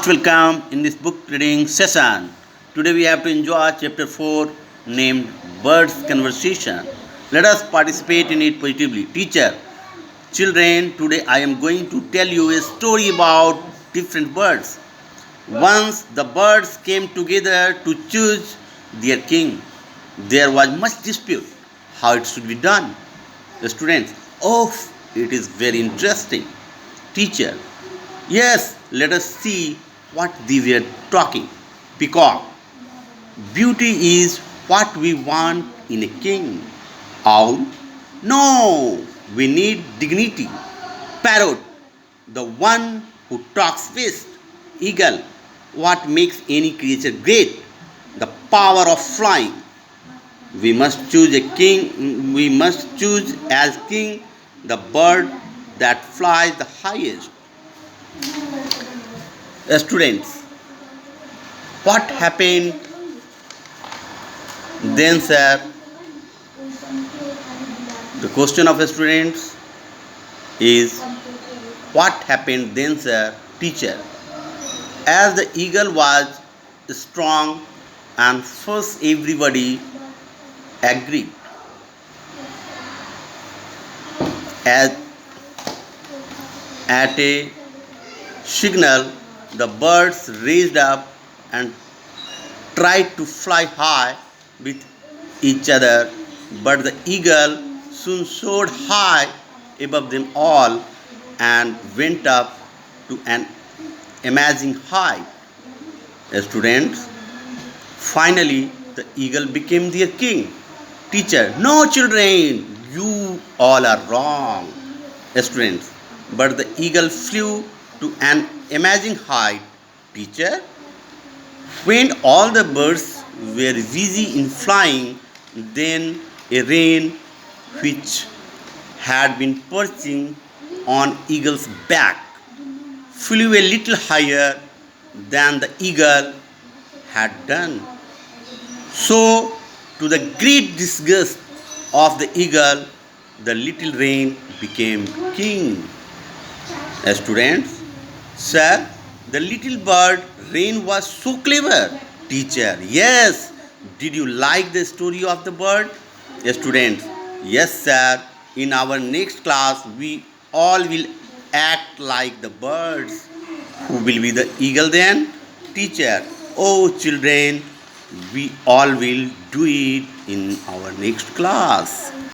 Most welcome in this book reading session. Today we have to enjoy chapter 4 named Birds Conversation. Let us participate in it positively. Teacher, children, today I am going to tell you a story about different birds. Once the birds came together to choose their king. There was much dispute how it should be done. The students, oh, it is very interesting. Teacher, yes, let us see what they were talking. Peacock, beauty is what we want in a king. Owl, no, we need dignity. Parrot, the one who talks best. Eagle, what makes any creature great? The power of flying. We must choose a king, we must choose as king the bird that flies the highest. Students, what happened then, sir? The question of students is, what happened then, sir? Teacher, as the eagle was strong and first everybody agreed. As at a signal, the birds raised up and tried to fly high with each other, but the eagle soon soared high above them all and went up to an amazing height. Students, finally the eagle became their king. Teacher, no children, you all are wrong. Students, but the eagle flew to an amazing height. Teacher, when all the birds were busy in flying, then a wren which had been perching on eagle's back flew a little higher than the eagle had done. So, to the great disgust of the eagle, the little wren became king. Students, sir, the little bird wren was so clever. Teacher, yes. Did you like the story of the bird? Students, yes, sir. In our next class, we all will act like the birds. Who will be the eagle then? Teacher, oh children, we all will do it in our next class.